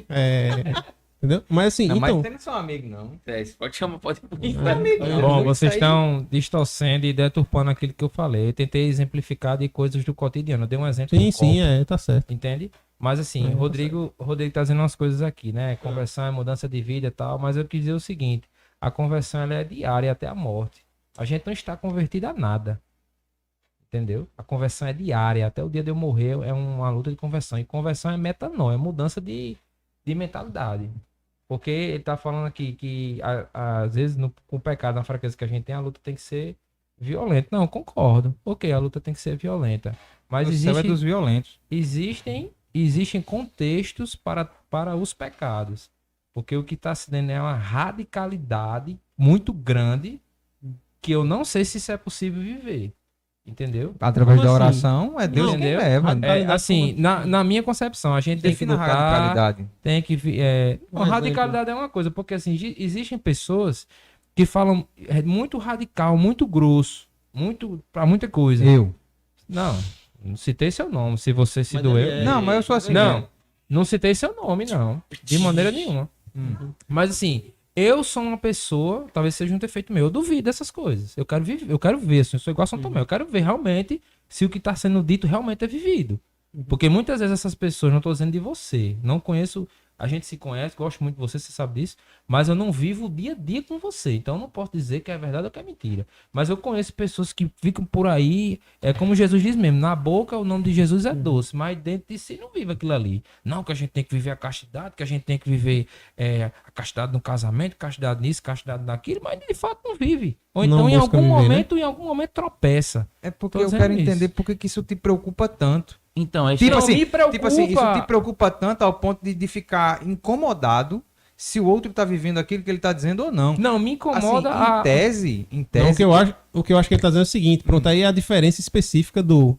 É, entendeu? Mas assim, Não, então... mas você não é seu amigo, não. Você pode chamar, pode ir. Amigo, não. Bom, Isso vocês aí- estão distorcendo e deturpando aquilo que eu falei. Eu tentei exemplificar de coisas do cotidiano. Eu dei um exemplo Sim, do sim, copo, tá certo. entende? Mas assim, É, tá Rodrigo tá dizendo umas coisas aqui, né? Conversão é mudança de vida e tal, mas eu quis dizer o seguinte, a conversão ela é diária até a morte. A gente não está convertido a nada. Entendeu? A conversão é diária, até o dia de eu morrer é uma luta de conversão. E conversão é metanoia, é mudança de mentalidade. Porque ele tá falando aqui que às vezes com o pecado, na fraqueza que a gente tem, a luta tem que ser violenta. Não, concordo. Ok, a luta tem que ser violenta. Mas O céu é dos violentos. existem contextos para os pecados. Porque o que está se dando é uma radicalidade muito grande que eu não sei se isso é possível viver. Entendeu? Através Como da assim? oração, é Deus quem Entendeu? leva. Assim, na minha concepção, a gente tem que Defina a lutar, radicalidade. tem que... Um radicalidade é uma coisa, porque assim, existem pessoas que falam muito radical, muito grosso, para muita coisa. Eu. Não citei seu nome, se você se Mas doeu. ele é- Não, mas eu sou assim. Não citei seu nome, não. De maneira nenhuma. Mas assim, eu sou uma pessoa, talvez seja um defeito meu, eu duvido dessas coisas. Eu quero ver, assim, eu sou igual a São Tomé, eu quero ver realmente se o que está sendo dito realmente é vivido. Porque muitas vezes essas pessoas, não estou dizendo de você, não conheço, a gente se conhece, gosto muito de você, você sabe disso, mas eu não vivo o dia a dia com você, então eu não posso dizer que é verdade ou que é mentira. Mas eu conheço pessoas que ficam por aí, é como Jesus diz mesmo, na boca o nome de Jesus é doce, mas dentro de si não vive aquilo ali. Não, que a gente tem que viver a castidade, que a gente tem que viver a castidade no casamento, castidade nisso, castidade naquilo, mas de fato não vive. Ou Não então busca viver, em algum momento tropeça. É porque Tô eu dizendo quero isso. entender por que isso te preocupa tanto. Então, é Tipo Não assim, me preocupa. tipo assim, isso te preocupa tanto ao ponto de ficar incomodado se o outro tá vivendo aquilo que ele tá dizendo ou não. Não, me incomoda Assim, em tese, Não, o que eu acho que ele tá dizendo é o seguinte, pronto, aí é a diferença específica do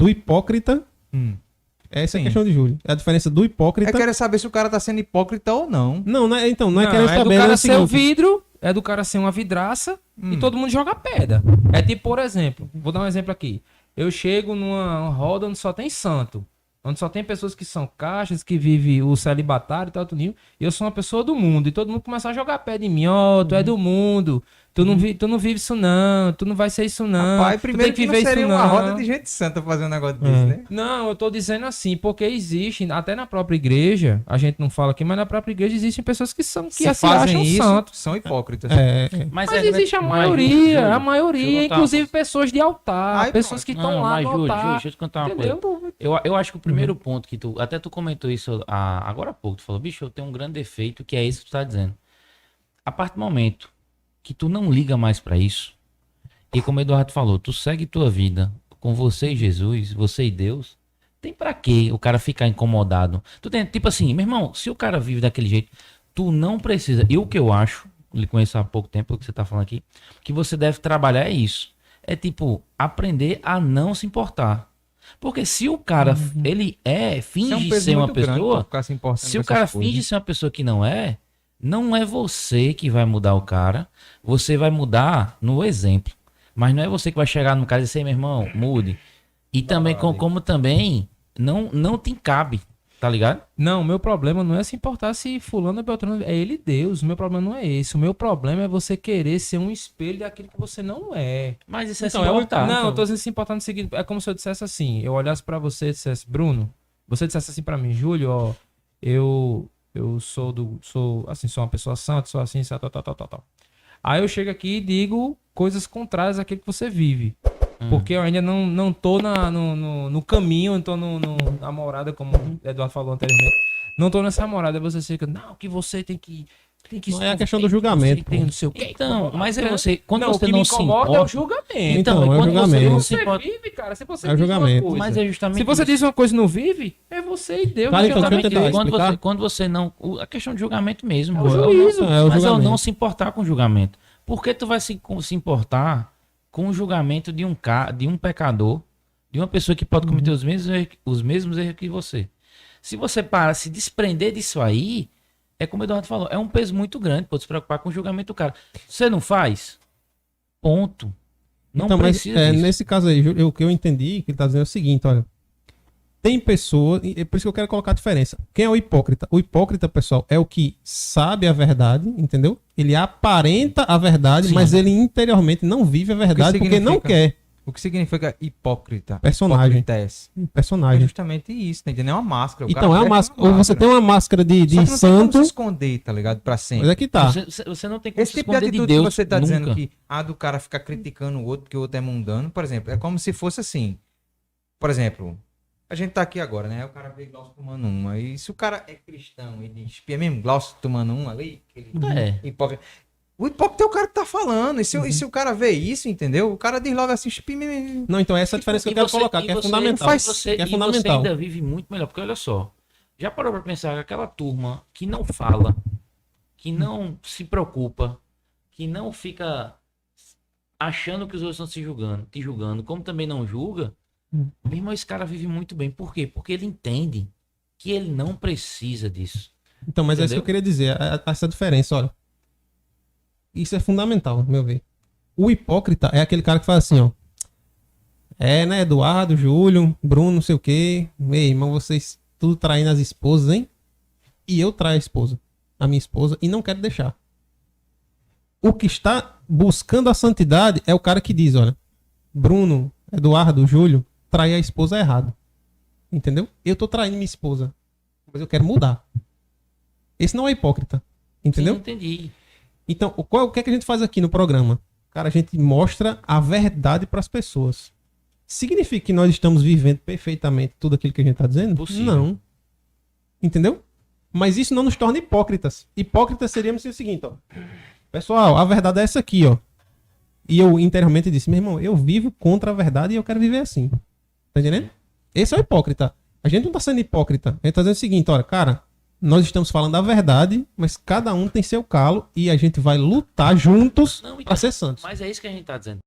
hipócrita. Essa é a Sim. questão de Júlio. É a diferença do hipócrita. eu quero saber se o cara tá sendo hipócrita ou não. Não, não é, então, não é Não, querendo é do saber, cara é o ser o seguinte. vidro, é do cara ser uma vidraça e todo mundo joga pedra. É tipo, por exemplo, vou dar um exemplo aqui. Eu chego numa roda onde só tem santo, onde só tem pessoas que são caixas, que vivem o celibatário e tal, tudo, e eu sou uma pessoa do mundo, e todo mundo começa a jogar pedra em mim, ó, tu é do mundo, tu não vive isso não, tu não vai ser isso não, Rapaz, tu primeiro tem que que não viver seria isso uma não. roda de gente santa fazer um negócio desse, né? Não, eu tô dizendo assim, porque existe, até na própria igreja, a gente não fala aqui, mas na própria igreja existem pessoas que são, que Se se acham isso, santos. são hipócritas. Mas existe a maioria, inclusive pessoas de altar, Ai, pessoas que estão lá mas no Júlio, altar. deixa eu te contar uma Entendeu? coisa. Eu acho que o primeiro ponto que até tu comentou isso agora há pouco, tu falou, bicho, eu tenho um grande defeito, que é isso que tu tá dizendo. A partir do momento que tu não liga mais pra isso, e como o Eduardo falou, tu segue tua vida com você e Jesus, você e Deus, tem pra quê o cara ficar incomodado? Tu tem, tipo assim, meu irmão, se o cara vive daquele jeito, tu não precisa, e o que eu acho, lhe conheço há pouco tempo, o que você tá falando aqui, que você deve trabalhar é isso. É tipo, aprender a não se importar. Porque se o cara, ele finge peso ser uma muito grande pra pessoa, ficar se importando se com o cara essas coisas. finge ser uma pessoa que não é você que vai mudar o cara, você vai mudar no exemplo. Mas não é você que vai chegar no cara e dizer, meu irmão, mude. E também, como também, não te cabe, tá ligado? Não, o meu problema não é se importar se fulano é Beltrano, é ele Deus. O meu problema não é esse. O meu problema é você querer ser um espelho daquilo que você não é. Mas isso é Então, se importar. não, eu tô dizendo se importar no seguinte, é como se eu dissesse assim, eu olhasse pra você e dissesse, Bruno, você dissesse assim pra mim, Júlio, ó, eu sou uma pessoa santa, sou assim, tal. Aí eu chego aqui e digo coisas contrárias àquilo que você vive. Porque eu ainda não tô no caminho, não tô na morada, como o Eduardo falou anteriormente. Não tô nessa morada, você fica, não, que você tem que Não é a questão do julgamento, Tem, pô. não sei o quê. Então, mas é você, quando Não, o você que não me se incomoda é o importa, julgamento. Então, é o quando você julgamento. não se Você importa, vive, cara. Se você É o diz uma julgamento. coisa, mas é justamente se você isso. diz uma coisa e não vive, é você e Deus. Tá, não então, adianta deixa eu tentar mentir. explicar. Quando você não... A questão de julgamento mesmo. É o pô. juízo. É o Mas é o julgamento. não se importar com o julgamento. Por que tu vai se importar com o julgamento de um pecador, de uma pessoa que pode cometer os mesmos erros que você? Se você se desprender disso aí, é como o Eduardo falou, é um peso muito grande, pode se preocupar com o julgamento do cara. Você não faz? Ponto. Não Então, mas precisa disso. nesse caso aí, Júlio, o que eu entendi que ele tá dizendo é o seguinte, olha. tem pessoa, e é por isso que eu quero colocar a diferença. Quem é o hipócrita? O hipócrita, pessoal, é o que sabe a verdade, entendeu? Ele aparenta a verdade, Sim. mas ele interiormente não vive a verdade porque não significa? quer. O que significa hipócrita? Personagem. Hipócrites. É Personagem. justamente isso, tá entendendo? É uma máscara. O Então, cara é uma veste máscara. Ou você tem uma máscara de Só que não tem como santo, se esconder, tá ligado? Pra sempre. mas é que tá. Você não tem como Esse se tipo de esconder atitude de Deus que você tá dizendo nunca. que do cara ficar criticando o outro porque o outro é mundano, por exemplo, é como se fosse assim. Por exemplo, a gente tá aqui agora, né? O cara vê Glaucio tomando uma. E se o cara é cristão e diz, é mesmo Glaucio tomando uma ali, aquele É. hipócrita. O hipócrita é o cara que tá falando. E se o cara vê isso, entendeu? O cara diz logo assim, Não, então essa é a diferença que eu quero colocar, que é fundamental. Você, Que é e você fundamental. ainda vive muito melhor, porque olha só, já parou pra pensar que aquela turma que não fala, que não se preocupa, que não fica achando que os outros estão te julgando, como também não julga, meu irmão, esse cara vive muito bem. Por quê? Porque ele entende que ele não precisa disso. Então, mas é isso que Entendeu? eu queria dizer, essa diferença, olha. Isso é fundamental, no meu ver. O hipócrita é aquele cara que fala assim, ó. É, né, Eduardo, Júlio, Bruno, não sei o quê. Ei, irmão, vocês tudo traindo as esposas, hein? E eu traio a minha esposa, e não quero deixar. O que está buscando a santidade é o cara que diz, olha, Bruno, Eduardo, Júlio, trair a esposa é errado. Entendeu? Eu tô traindo minha esposa, mas eu quero mudar. Esse não é hipócrita. Entendeu? Sim, entendi. Então, o que é que a gente faz aqui no programa? Cara, a gente mostra a verdade para as pessoas. Significa que nós estamos vivendo perfeitamente tudo aquilo que a gente está dizendo? Impossível. Não. Entendeu? Mas isso não nos torna hipócritas. Hipócritas seríamos o seguinte, ó. Pessoal, a verdade é essa aqui, ó. E eu interiormente disse, meu irmão, eu vivo contra a verdade e eu quero viver assim. Tá entendendo? Esse é o hipócrita. A gente não tá sendo hipócrita. A gente tá dizendo o seguinte, olha, cara, nós estamos falando a verdade, mas cada um tem seu calo e a gente vai lutar juntos Não, então, para ser santos. Mas é isso que a gente tá dizendo.